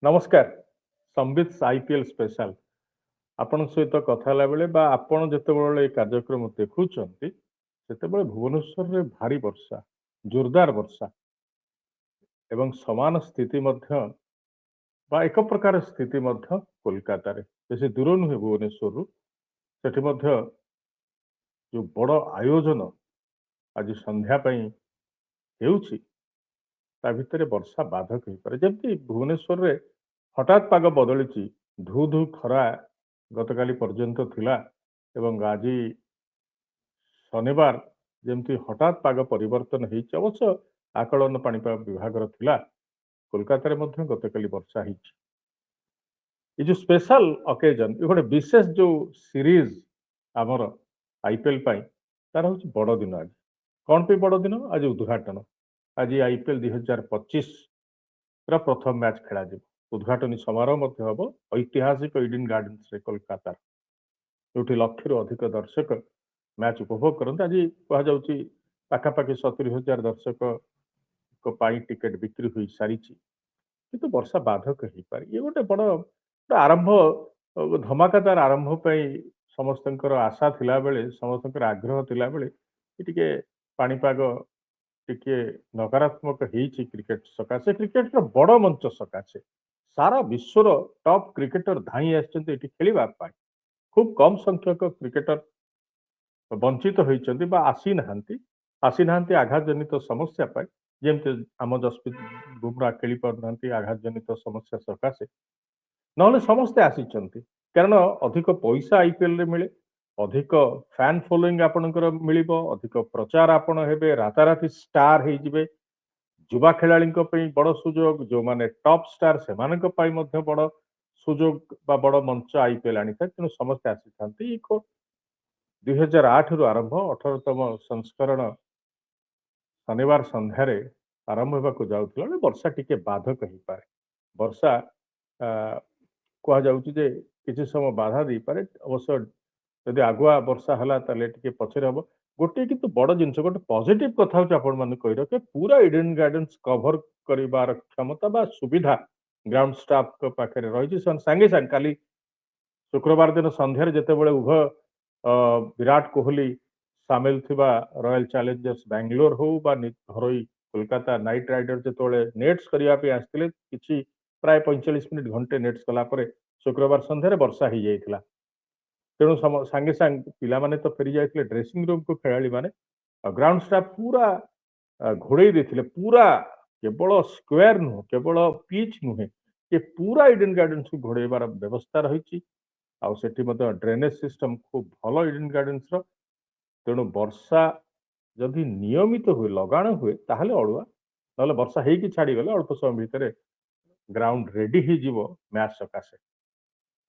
ନମସ୍କାର। Sambit IPL special ଆପଣଙ୍କ ସହିତ କଥା ହେଲା ବେଳେ ବା ଆପଣ ଯେତେବେଳେ ଏ କାର୍ଯ୍ୟକ୍ରମ ଦେଖୁଛନ୍ତି ସେତେବେଳେ ଭୁବନେଶ୍ୱରରେ ଭାରି ବର୍ଷା, ଜୋରଦାର ବର୍ଷା ଏବଂ ସମାନ ସ୍ଥିତି ମଧ୍ୟ ବା ଏକ ପ୍ରକାର ସ୍ଥିତି ମଧ୍ୟ କୋଲକାତାରେ। ବେଶୀ ଦୂର ନୁହେଁ ଭୁବନେଶ୍ୱରରୁ। ସେଠି ମଧ୍ୟ ଯୋଉ ବଡ଼ ଆୟୋଜନ ଆଜି ସନ୍ଧ୍ୟା ପାଇଁ ହେଉଛି ତା ଭିତରେ ବର୍ଷା ବାଧକ ହେଇପାରେ। ଯେମିତି ଭୁବନେଶ୍ୱରରେ ହଠାତ୍ ପାଗ ବଦଳିଛି, ଧୁ ଧୁ ଖରା ଗତକାଲି ପର୍ଯ୍ୟନ୍ତ ଥିଲା ଏବଂ ଆଜି ଶନିବାର ଯେମିତି ହଠାତ୍ ପାଗ ପରିବର୍ତ୍ତନ ହେଇଛି। ଅବଶ୍ୟ ଆକଳନ ପାଣିପାଗ ବିଭାଗର ଥିଲା କୋଲକାତାରେ ମଧ୍ୟ ଗତକାଲି ବର୍ଷା ହେଇଛି। ଏ ଯୋଉ ସ୍ପେଶାଲ ଅକେଜନ, ଏ ଗୋଟେ ବିଶେଷ ଯୋଉ ସିରିଜ ଆମର ଆଇପିଏଲ୍ ପାଇଁ, ତାର ହଉଛି ବଡ଼ ଦିନ ଆଜି। କଣ ପାଇଁ ବଡ଼ ଦିନ? ଆଜି ଉଦ୍ଘାଟନ। ଆଜି ଆଇପିଏଲ୍ 2025 ର ପ୍ରଥମ ମ୍ୟାଚ୍ ଖେଳାଯିବ। ଉଦ୍ଘାଟନୀ ସମାରୋହ ମଧ୍ୟ ହେବ ଐତିହାସିକ ଇଡେନ୍ ଗାର୍ଡେନ୍ସରେ କୋଲକାତାର, ଯୋଉଠି ଲକ୍ଷରୁ ଅଧିକ ଦର୍ଶକ ମ୍ୟାଚ୍ ଉପଭୋଗ କରନ୍ତି। ଆଜି କୁହାଯାଉଛି ପାଖାପାଖି 70,000 ଦର୍ଶକଙ୍କ ପାଇଁ ଟିକେଟ ବିକ୍ରି ହୋଇସାରିଛି। କିନ୍ତୁ ବର୍ଷା ବାଧକ ହେଇପାରେ। ଇଏ ଗୋଟେ ବଡ଼ ଆରମ୍ଭ, ଧମାକାଦାର ଆରମ୍ଭ ପାଇଁ ସମସ୍ତଙ୍କର ଆଶା ଥିଲାବେଳେ, ସମସ୍ତଙ୍କର ଆଗ୍ରହ ଥିଲାବେଳେ ଟିକେ ପାଣିପାଗ ଟିକେ ନକାରାତ୍ମକ ହେଇଛି କ୍ରିକେଟ ସକାଶେ, କ୍ରିକେଟର ବଡ଼ ମଞ୍ଚ ସକାଶେ। ସାରା ବିଶ୍ୱର ଟପ୍ କ୍ରିକେଟର ଧାଇଁ ଆସିଛନ୍ତି ଏଠି ଖେଳିବା ପାଇଁ। ଖୁବ୍ କମ୍ ସଂଖ୍ୟକ କ୍ରିକେଟର ବଞ୍ଚିତ ହୋଇଛନ୍ତି ବା ଆସିନାହାନ୍ତି ଆଘାତ ଜନିତ ସମସ୍ୟା ପାଇଁ। ଯେମିତି ଆମ ଯଶପ୍ରୀତ ବୁମରା ଖେଳି ପାରୁନାହାନ୍ତି ଆଘାତ ଜନିତ ସମସ୍ୟା ସକାଶେ। ନହେଲେ ସମସ୍ତେ ଆସିଛନ୍ତି, କାରଣ ଅଧିକ ପଇସା ଆଇପିଏଲରେ ମିଳେ, ଅଧିକ ଫ୍ୟାନ୍ ଫଲୋଇଂ ଆପଣଙ୍କର ମିଳିବ, ଅଧିକ ପ୍ରଚାର ଆପଣ ହେବେ, ରାତାରାତି ଷ୍ଟାର ହେଇଯିବେ। ଯୁବା ଖେଳାଳିଙ୍କ ପାଇଁ ବଡ଼ ସୁଯୋଗ, ଯୋଉମାନେ ଟପ୍ ଷ୍ଟାର ସେମାନଙ୍କ ପାଇଁ ମଧ୍ୟ ବଡ଼ ସୁଯୋଗ ବା ବଡ଼ ମଞ୍ଚ ଆଇପିଏଲ୍ ଆଣିଥାଏ। ତେଣୁ ସମସ୍ତେ ଆସିଥାନ୍ତି। 2008ରୁ ଆରମ୍ଭ 18ତମ ସଂସ୍କରଣ ଶନିବାର ସନ୍ଧ୍ୟାରେ ଆରମ୍ଭ ହେବାକୁ ଯାଉଥିଲା ବେଳେ ବର୍ଷା ଟିକେ ବାଧକ ହେଇପାରେ। ବର୍ଷା ଆ, କୁହାଯାଉଛି ଯେ କିଛି ସମୟ ବାଧା ଦେଇପାରେ। ଅବଶ୍ୟ ଯଦି ଆଗୁଆ ବର୍ଷା ହେଲା ତାହେଲେ ଟିକେ ପଛରେ ହବ। ଗୋଟିଏ କିନ୍ତୁ ବଡ଼ ଜିନିଷ, ଗୋଟେ ପଜିଟିଭ କଥା ହଉଛି ଆପଣମାନଙ୍କୁ କହି ରଖେ, ପୁରା ଇଡେନ୍ ଗାର୍ଡେନ୍ସ କଭର କରିବାର କ୍ଷମତା ବା ସୁବିଧା ଗ୍ରାଉଣ୍ଡ ଷ୍ଟାଫଙ୍କ ପାଖରେ ରହିଛି। ସେମାନେ ସାଙ୍ଗେ ସାଙ୍ଗେ କାଲି ଶୁକ୍ରବାର ଦିନ ସନ୍ଧ୍ୟାରେ ଯେତେବେଳେ ଉଭୟ ବିରାଟ କୋହଲି ସାମିଲ ଥିବା ରୟାଲ ଚ୍ୟାଲେଞ୍ଜର୍ସ ବାଙ୍ଗାଲୋର ହଉ ବା ଘରୋଇ କୋଲକାତା ନାଇଟ୍ ରାଇଡର୍ସ ଯେତେବେଳେ ନେଟ୍ସ କରିବା ପାଇଁ ଆସିଥିଲେ, କିଛି ପ୍ରାୟ 45 ମିନିଟ୍ ଘଣ୍ଟେ ନେଟ୍ସ କଲା ପରେ ଶୁକ୍ରବାର ସନ୍ଧ୍ୟାରେ ବର୍ଷା ହେଇଯାଇଥିଲା। ତେଣୁ ସାଙ୍ଗେ ସାଙ୍ଗେ ପିଲାମାନେ ତ ଫେରି ଯାଇଥିଲେ ଡ୍ରେସିଂ ରୁମକୁ, ଖେଳାଳିମାନେ ଆଉ ଗ୍ରାଉଣ୍ଡ ଷ୍ଟାଫ ପୁରା ଘୋଡ଼େଇ ଦେଇଥିଲେ। ପୁରା କେବଳ ସ୍କୋୟାର ନୁହଁ, କେବଳ ପିଚ୍ ନୁହେଁ, ଏ ପୁରା ଇଡେନ୍ ଗାର୍ଡେନ୍ସକୁ ଘୋଡ଼େଇବାର ବ୍ୟବସ୍ଥା ରହିଛି। ଆଉ ସେଠି ମଧ୍ୟ ଡ୍ରେନେଜ ସିଷ୍ଟମ ଖୁବ୍ ଭଲ ଇଡେନ୍ ଗାର୍ଡେନ୍ସର। ତେଣୁ ବର୍ଷା ଯଦି ନିୟମିତ ହୁଏ, ଲଗାଣ ହୁଏ, ତାହେଲେ ଅଡୁଆ, ନହେଲେ ବର୍ଷା ହେଇକି ଛାଡ଼ିଗଲେ ଅଳ୍ପ ସମୟ ଭିତରେ ଗ୍ରାଉଣ୍ଡ ରେଡି ହେଇଯିବ ମ୍ୟାଚ୍ ସକାଶେ।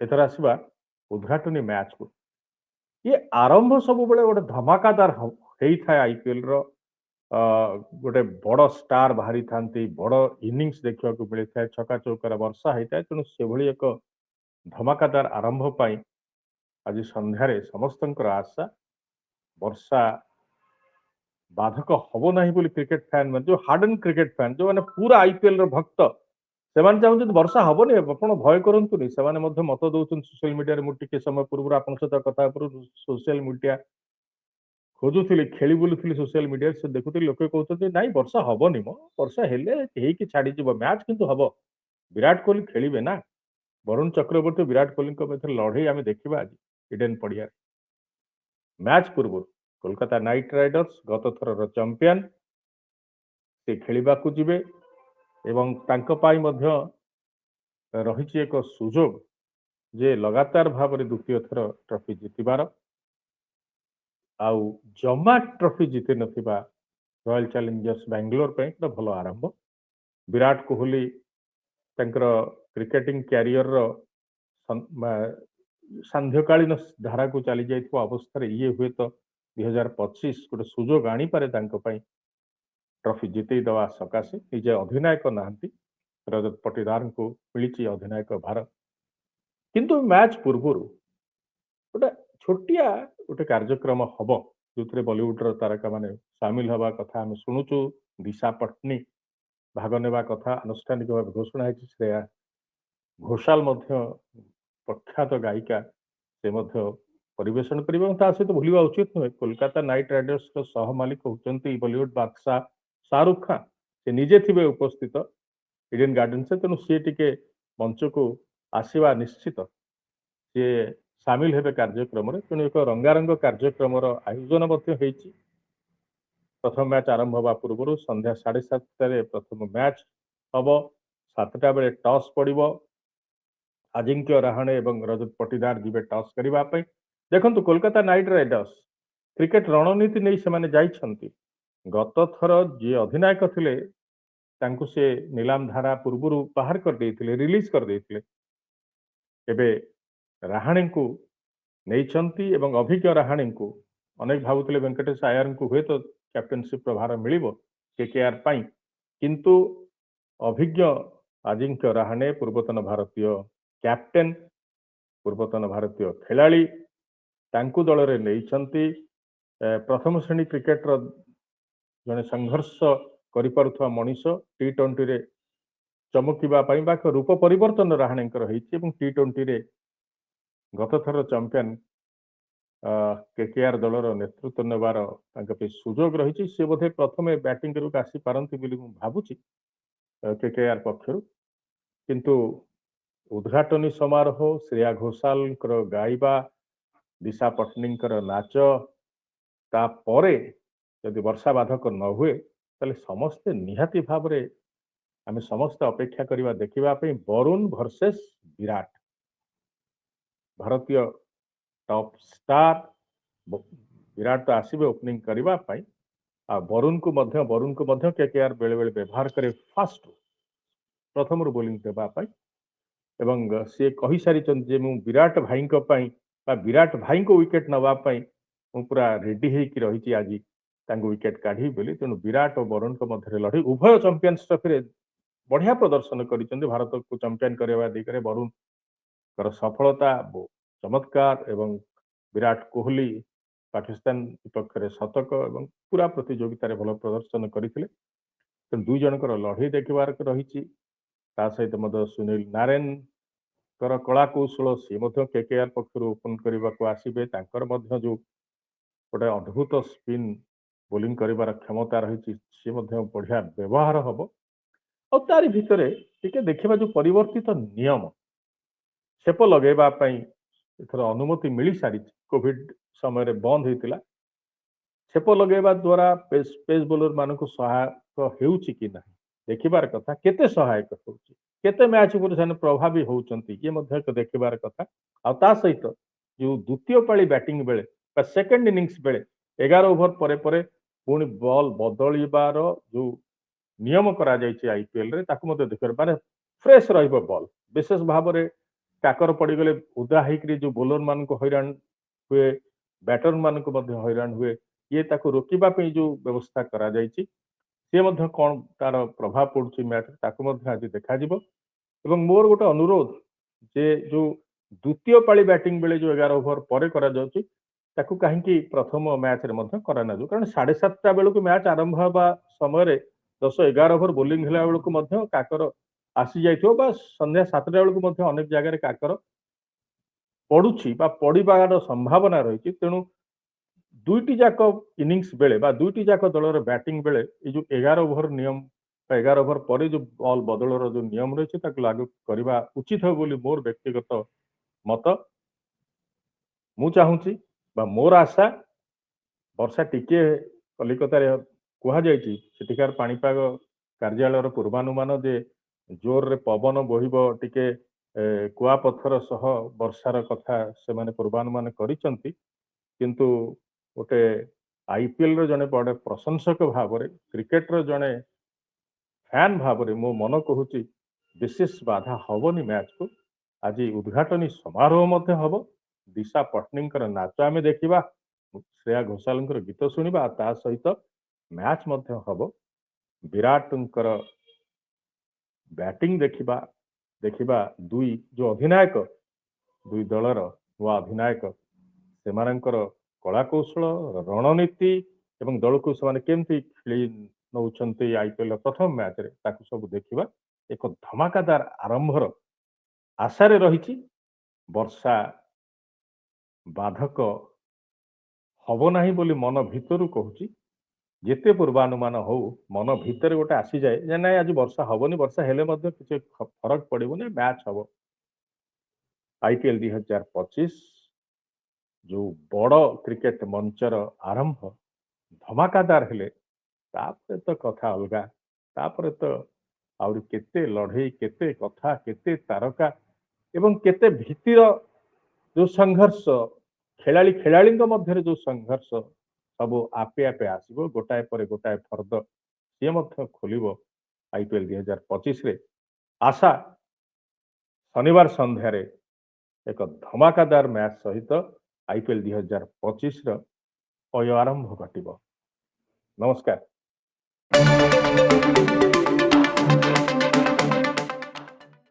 ଏଥର ଆସିବା ଉଦ୍ଘାଟନୀ ମ୍ୟାଚକୁ। ଇଏ ଆରମ୍ଭ ସବୁବେଳେ ଗୋଟେ ଧମାକାଦାର ହେଇଥାଏ ଆଇପିଏଲର। ଗୋଟେ ବଡ଼ ଷ୍ଟାର ବାହାରିଥାନ୍ତି, ବଡ଼ ଇନିଂସ ଦେଖିବାକୁ ମିଳିଥାଏ, ଛକା ଚୌକାର ବର୍ଷା ହେଇଥାଏ। ତେଣୁ ସେଭଳି ଏକ ଧମାକାଦାର ଆରମ୍ଭ ପାଇଁ ଆଜି ସନ୍ଧ୍ୟାରେ ସମସ୍ତଙ୍କର ଆଶା ବର୍ଷା ବାଧକ ହବ ନାହିଁ ବୋଲି କ୍ରିକେଟ ଫ୍ୟାନ ମାନେ, ଯୋଉ ହାର୍ଡନ୍ କ୍ରିକେଟ ଫ୍ୟାନ, ଯୋଉମାନେ ପୁରା ଆଇପିଏଲ ର ଭକ୍ତ, ସେମାନେ ଚାହୁଁଛନ୍ତି ବର୍ଷା ହବନି, ଆପଣ ଭୟ କରନ୍ତୁନି। ସେମାନେ ମଧ୍ୟ ମତ ଦଉଛନ୍ତି ସୋସିଆଲ ମିଡିଆରେ। ମୁଁ ଟିକେ ସମୟ ପୂର୍ବରୁ ଆପଣଙ୍କ ସହିତ କଥା ପୂର୍ବରୁ ସୋସିଆଲ ମିଡିଆ ଖୋଜୁଥିଲି, ଖେଳି ବୁଲୁଥିଲି ସୋସିଆଲ ମିଡିଆରେ, ସେ ଦେଖୁଥିଲି ଲୋକେ କହୁଛନ୍ତି ନାଇଁ ବର୍ଷା ହବନି, ମ ବର୍ଷା ହେଲେ ହେଇକି ଛାଡିଯିବ, ମ୍ୟାଚ କିନ୍ତୁ ହବ। ବିରାଟ କୋହଲି ଖେଳିବେ ନା, ବରୁଣ ଚକ୍ରବର୍ତ୍ତୀ ବିରାଟ କୋହଲିଙ୍କ ମଧ୍ୟରେ ଲଢେଇ ଆମେ ଦେଖିବା ଆଜି ଇଡେନ ପଡିଆରେ। ମ୍ୟାଚ୍ ପୂର୍ବରୁ କୋଲକାତା ନାଇଟ୍ ରାଇଡର୍ସ ଗତ ଥରର ଚାମ୍ପିୟନ, ସେ ଖେଳିବାକୁ ଯିବେ ଏବଂ ତାଙ୍କ ପାଇଁ ମଧ୍ୟ ରହିଛି ଏକ ସୁଯୋଗ ଯେ ଲଗାତାର ଭାବରେ ଦ୍ୱିତୀୟ ଥର ଟ୍ରଫି ଜିତିବାର। ଆଉ ଜମା ଟ୍ରଫି ଜିତି ନଥିବା ରୟାଲ ଚ୍ୟାଲେଞ୍ଜର୍ସ ବାଙ୍ଗାଲୋର ପାଇଁ ଗୋଟେ ଭଲ ଆରମ୍ଭ। ବିରାଟ କୋହଲି ତାଙ୍କର କ୍ରିକେଟିଂ କ୍ୟାରିୟରର ସାନ୍ଧ୍ୟକାଳୀନ ଧାରାକୁ ଚାଲି ଯାଇଥିବା ଅବସ୍ଥାରେ ଇଏ ହୁଏତ 2025 ଗୋଟେ ସୁଯୋଗ ଆଣିପାରେ ତାଙ୍କ ପାଇଁ ଟ୍ରଫି ଜିତେଇ ଦେବା ସକାଶେ। ନିଜେ ଅଧିନାୟକ ନାହାନ୍ତି, ରଜତ ପଟିଦାରଙ୍କୁ ମିଳିଛି ଅଧିନାୟକ ଭାର। କିନ୍ତୁ ମ୍ୟାଚ୍ ପୂର୍ବରୁ ଗୋଟେ ଛୋଟିଆ ଗୋଟେ କାର୍ଯ୍ୟକ୍ରମ ହବ, ଯୋଉଥିରେ ବଲିଉଡର ତାରକା ମାନେ ସାମିଲ ହେବା କଥା ଆମେ ଶୁଣୁଛୁ। ଦିଶା ପଟ୍ଟନୀ ଭାଗ ନେବା କଥା ଆନୁଷ୍ଠାନିକ ଭାବେ ଘୋଷଣା ହେଇଛି। ଶ୍ରେୟା ଘୋଷାଲ ମଧ୍ୟ ପ୍ରଖ୍ୟାତ ଗାୟିକା, ସେ ମଧ୍ୟ ପରିବେଷଣ କରିବେ ଏବଂ ତା ସହିତ ଭୁଲିବା ଉଚିତ ନୁହେଁ କୋଲକାତା ନାଇଟ୍ ରାଇଡର୍ସର ସହ ମାଲିକ ହେଉଛନ୍ତି ବଲିଉଡ ବାଦଶାହ ଶାହରୁଖ ଖାନ। ସେ ନିଜେ ଥିବେ ଉପସ୍ଥିତ ଇଡେନ ଗାର୍ଡେନ୍ସରେ, ତେଣୁ ସିଏ ଟିକେ ମଞ୍ଚକୁ ଆସିବା ନିଶ୍ଚିତ, ସିଏ ସାମିଲ ହେବେ କାର୍ଯ୍ୟକ୍ରମରେ। ତେଣୁ ଏକ ରଙ୍ଗାରଙ୍ଗ କାର୍ଯ୍ୟକ୍ରମର ଆୟୋଜନ ମଧ୍ୟ ହେଇଛି। ପ୍ରଥମ ମ୍ୟାଚ୍ ଆରମ୍ଭ ହେବା ପୂର୍ବରୁ ସନ୍ଧ୍ୟା 7:30ଟାରେ ପ୍ରଥମ ମ୍ୟାଚ୍ ହବ। 7ଟା ବେଳେ ଟସ୍ ପଡ଼ିବ। ଆଜିଙ୍କ୍ୟ ରାହାଣେ ଏବଂ ରଜତ ପଟିଦାର ଯିବେ ଟସ୍ କରିବା ପାଇଁ। ଦେଖନ୍ତୁ କୋଲକାତା ନାଇଟ୍ ରାଇଡର୍ସ କ୍ରିକେଟ ରଣନୀତି ନେଇ ସେମାନେ ଯାଇଛନ୍ତି। ଗତ ଥର ଯିଏ ଅଧିନାୟକ ଥିଲେ ତାଙ୍କୁ ସେ ନିଲାମ ଧାରା ପୂର୍ବରୁ ବାହାର କରିଦେଇଥିଲେ, ରିଲିଜ କରିଦେଇଥିଲେ। ଏବେ ରାହାଣେଙ୍କୁ ନେଇଛନ୍ତି ଏବଂ ଅଭିଜ୍ଞ ରାହାଣେଙ୍କୁ, ଅନେକ ଭାବୁଥିଲେ ଭେଙ୍କଟେଶ ଆୟାରଙ୍କୁ ହୁଏତ କ୍ୟାପ୍ଟେନସିପ୍ର ଭାର ମିଳିବ କେକେଆର ପାଇଁ, କିନ୍ତୁ ଅଭିଜ୍ଞ ଆଜିଙ୍କ୍ୟ ରାହାଣେ ପୂର୍ବତନ ଭାରତୀୟ କ୍ୟାପ୍ଟେନ, ପୂର୍ବତନ ଭାରତୀୟ ଖେଳାଳି, ତାଙ୍କୁ ଦଳରେ ନେଇଛନ୍ତି। ପ୍ରଥମ ଶ୍ରେଣୀ କ୍ରିକେଟର ଜଣେ ସଂଘର୍ଷ କରିପାରୁଥିବା ମଣିଷ, ଟି20ରେ ଚମକିବା ପାଇଁ ବା ଏକ ରୂପ ପରିବର୍ତ୍ତନ ରାହାଣେଙ୍କର ହେଇଛି ଏବଂ ଟି20ରେ ଗତ ଥର ଚମ୍ପିୟନ କେକେଆର ଦଳର ନେତୃତ୍ୱ ନେବାର ତାଙ୍କ ପାଇଁ ସୁଯୋଗ ରହିଛି। ସେ ବୋଧେ ପ୍ରଥମେ ବ୍ୟାଟିଂ କରିବାକୁ ଆସିପାରନ୍ତି ବୋଲି ମୁଁ ଭାବୁଛି କେକେଆର ପକ୍ଷରୁ। କିନ୍ତୁ ଉଦ୍ଘାଟନୀ ସମାରୋହ, ଶ୍ରେୟା ଘୋଷାଲଙ୍କର ଗାଇବା, ଦିଶା ପଟ୍ଟନୀଙ୍କର ନାଚ, ତାପରେ ଯଦି ବର୍ଷା ବାଧକ ନ ହୁଏ ତାହେଲେ ସମସ୍ତେ ନିହାତି ଭାବରେ ଆମେ ସମସ୍ତେ ଅପେକ୍ଷା କରିବା ଦେଖିବା ପାଇଁ ବରୁଣ ଭର୍ସେସ ବିରାଟ। ଭାରତୀୟ ଟପ୍ ଷ୍ଟାର ବିରାଟ ତ ଆସିବେ ଓପନିଂ କରିବା ପାଇଁ, ଆଉ ବରୁଣଙ୍କୁ ମଧ୍ୟ କେକେଆର ବେଳେ ବେଳେ ବ୍ୟବହାର କରେ ଫାଷ୍ଟ ପ୍ରଥମରୁ ବୋଲିଂ ଦେବା ପାଇଁ। ଏବଂ ସେ କହିସାରିଛନ୍ତି ଯେ ମୁଁ ବିରାଟ ଭାଇଙ୍କ ପାଇଁ ବା ବିରାଟ ଭାଇଙ୍କ ୱିକେଟ ନେବା ପାଇଁ ମୁଁ ପୁରା ରେଡି ହେଇକି ରହିଛି, ଆଜି ତାଙ୍କୁ ୱିକେଟ କାଢିବି ବୋଲି। ତେଣୁ ବିରାଟ ଓ ବରୁଣଙ୍କ ମଧ୍ୟରେ ଲଢ଼େଇ, ଉଭୟ ଚାମ୍ପିୟନ୍ସ ଟ୍ରଫିରେ ବଢିଆ ପ୍ରଦର୍ଶନ କରିଛନ୍ତି। ଭାରତକୁ ଚାମ୍ପିୟନ କରିବା ଦିଗରେ ବରୁଣଙ୍କର ସଫଳତା ଚମତ୍କାର ଏବଂ ବିରାଟ କୋହଲି ପାକିସ୍ତାନ ବିପକ୍ଷରେ ଶତକ ଏବଂ ପୁରା ପ୍ରତିଯୋଗିତାରେ ଭଲ ପ୍ରଦର୍ଶନ କରିଥିଲେ। ତେଣୁ ଦୁଇ ଜଣଙ୍କର ଲଢ଼େଇ ଦେଖିବାର ରହିଛି। ତା ସହିତ ମଧ୍ୟ ସୁନୀଲ ନାରାୟଣଙ୍କର କଳା କୌଶଳ, ସିଏ ମଧ୍ୟ କେକେଆର ପକ୍ଷରୁ ଓପନ କରିବାକୁ ଆସିବେ। ତାଙ୍କର ମଧ୍ୟ ଯୋଉ ଗୋଟେ ଅଦ୍ଭୁତ ସ୍ପିନ୍ ବୋଲିଂ କରିବାର କ୍ଷମତା ରହିଛି, ସିଏ ମଧ୍ୟ ବଢିଆ ବ୍ୟବହାର ହବ। ଆଉ ତାରି ଭିତରେ ଟିକେ ଦେଖିବା ଯୋଉ ପରିବର୍ତ୍ତିତ ନିୟମ, ଛେପ ଲଗେଇବା ପାଇଁ ଏଥର ଅନୁମତି ମିଳିସାରିଛି। କୋଭିଡ ସମୟରେ ବନ୍ଦ ହେଇଥିଲା। ଛେପ ଲଗେଇବା ଦ୍ୱାରା ପେସ୍ ବୋଲର ମାନଙ୍କୁ ସହାୟକ ହେଉଛି କି ନାହିଁ ଦେଖିବାର କଥା, କେତେ ସହାୟକ ହେଉଛି, କେତେ ମ୍ୟାଚ ଉପରେ ସେମାନେ ପ୍ରଭାବୀ ହେଉଛନ୍ତି, ଇଏ ମଧ୍ୟ ଏକ ଦେଖିବାର କଥା। ଆଉ ତା ସହିତ ଯୋଉ ଦ୍ୱିତୀୟ ପାଳି ବ୍ୟାଟିଂ ବେଳେ ବା ସେକେଣ୍ଡ ଇନିଂସ ବେଳେ 11 ଓଭର ପରେ ପରେ ପୁଣି ବଲ୍ ବଦଳିବାର ଯୋଉ ନିୟମ କରାଯାଇଛି ଆଇପିଏଲରେ, ତାକୁ ମଧ୍ୟ ଦେଖିବାର, ମାନେ ଫ୍ରେଶ ରହିବ ବଲ୍। ବିଶେଷ ଭାବରେ କାକର ପଡିଗଲେ ଉଦା ହେଇକରି ଯୋଉ ବୋଲର ମାନଙ୍କୁ ହଇରାଣ ହୁଏ, ବ୍ୟାଟର ମାନଙ୍କୁ ମଧ୍ୟ ହଇରାଣ ହୁଏ, ଇଏ ତାକୁ ରୋକିବା ପାଇଁ ଯୋଉ ବ୍ୟବସ୍ଥା କରାଯାଇଛି, ସିଏ ମଧ୍ୟ କଣ ତାର ପ୍ରଭାବ ପଡୁଛି ମ୍ୟାଚରେ, ତାକୁ ମଧ୍ୟ ଆଜି ଦେଖାଯିବ। ଏବଂ ମୋର ଗୋଟେ ଅନୁରୋଧ ଯେ ଯୋଉ ଦ୍ୱିତୀୟ ପାଳି ବ୍ୟାଟିଂ ବେଳେ ଯୋଉ 11 ଓଭର ପରେ କରାଯାଉଛି, ତାକୁ କାହିଁକି ପ୍ରଥମ ମ୍ୟାଚରେ ମଧ୍ୟ କରାନଯାଉ, କାରଣ 7:30 ବେଳକୁ ମ୍ୟାଚ ଆରମ୍ଭ ହେବା ସମୟରେ 10-11 ଓଭର ବୋଲିଂ ହେଲା ବେଳକୁ ମଧ୍ୟ କାକର ଆସିଯାଇଥିବ, ବା ସନ୍ଧ୍ୟା 7ଟା ବେଳକୁ ମଧ୍ୟ ଅନେକ ଜାଗାରେ କାକର ପଡୁଛି ବା ପଡିବାର ସମ୍ଭାବନା ରହିଛି। ତେଣୁ ଦୁଇଟି ଯାକ ଇନିଂସ ବେଳେ ବା ଦୁଇଟି ଯାକ ଦଳର ବ୍ୟାଟିଂ ବେଳେ ଏଇ ଯୋଉ 11 ଓଭର ନିୟମ ବା 11 ଓଭର ପରେ ଯୋଉ ବଲ ବଦଳର ଯୋଉ ନିୟମ ରହିଛି, ତାକୁ ଲାଗୁ କରିବା ଉଚିତ ହେବ ବୋଲି ମୋର ବ୍ୟକ୍ତିଗତ ମତ। ମୁଁ ଚାହୁଁଛି ବା ମୋର ଆଶା, ବର୍ଷା ଟିକେ କଲିକତାରେ କୁହାଯାଇଛି, ସେଠିକାର ପାଣିପାଗ କାର୍ଯ୍ୟାଳୟର ପୂର୍ବାନୁମାନ ଯେ ଜୋରରେ ପବନ ବହିବ, ଟିକେ କୁଆପଥର ସହ ବର୍ଷାର କଥା ସେମାନେ ପୂର୍ବାନୁମାନ କରିଛନ୍ତି। କିନ୍ତୁ ଗୋଟେ ଆଇପିଏଲର ଜଣେ ବଡ ପ୍ରଶଂସକ ଭାବରେ, କ୍ରିକେଟର ଜଣେ ଫ୍ୟାନ୍ ଭାବରେ ମୋ ମନ କହୁଛି ବିଶେଷ ବାଧା ହବନି ମ୍ୟାଚକୁ। ଆଜି ଉଦ୍ଘାଟନୀ ସମାରୋହ ମଧ୍ୟ ହବ, ଦିଶା ପଟ୍ଟନୀଙ୍କର ନାଚ ଆମେ ଦେଖିବା, ଶ୍ରେୟା ଘୋଷାଲଙ୍କର ଗୀତ ଶୁଣିବା, ତା ସହିତ ମ୍ୟାଚ ମଧ୍ୟ ହବ। ବିରାଟଙ୍କର ବ୍ୟାଟିଂ ଦେଖିବା ଦୁଇ ଯୋଉ ଅଧିନାୟକ, ଦୁଇ ଦଳର ନୂଆ ଅଧିନାୟକ, ସେମାନଙ୍କର କଳା କୌଶଳ, ରଣନୀତି ଏବଂ ଦଳକୁ ସେମାନେ କେମିତି ଖେଳି ନଉଛନ୍ତି ଆଇପିଏଲ ପ୍ରଥମ ମ୍ୟାଚରେ, ତାକୁ ସବୁ ଦେଖିବା। ଏକ ଧମାକାଦାର ଆରମ୍ଭର ଆଶାରେ ରହିଛି ବର୍ଷା ବାଧକ ହବ ନାହିଁ ବୋଲି ମନ ଭିତରୁ କହୁଛି। ଯେତେ ପୂର୍ବାନୁମାନ ହଉ ମନ ଭିତରେ ଗୋଟେ ଆସିଯାଏ ଯେ ନାଇଁ ଆଜି ବର୍ଷା ହବନି, ବର୍ଷା ହେଲେ ମଧ୍ୟ କିଛି ଫରକ ପଡିବନି, ମ୍ୟାଚ୍ ହବ। IPL 2025 ଯୋଉ ବଡ କ୍ରିକେଟ ମଞ୍ଚର ଆରମ୍ଭ ଧମାକାଦାର ହେଲେ ତାପରେ ତ କଥା ଅଲଗା। ତାପରେ ତ ଆହୁରି କେତେ ଲଢେଇ, କେତେ କଥା, କେତେ ତାରକା ଏବଂ କେତେ ଭୀତିର ଯୋଉ ସଂଘର୍ଷ, ଖେଳାଳିଙ୍କ ମଧ୍ୟରେ ଯୋଉ ସଂଘର୍ଷ ସବୁ ଆପେ ଆପେ ଆସିବ, ଗୋଟାଏ ପରେ ଗୋଟାଏ ଫର୍ଦ୍ଦ ସିଏ ମଧ୍ୟ ଖୋଲିବ IPL 2025ରେ। ଆଶା ଶନିବାର ସନ୍ଧ୍ୟାରେ ଏକ ଧମାକାଦାର ମ୍ୟାଚ୍ ସହିତ IPL 2025ର ଅୟ ଆରମ୍ଭ ଘଟିବ। ନମସ୍କାର।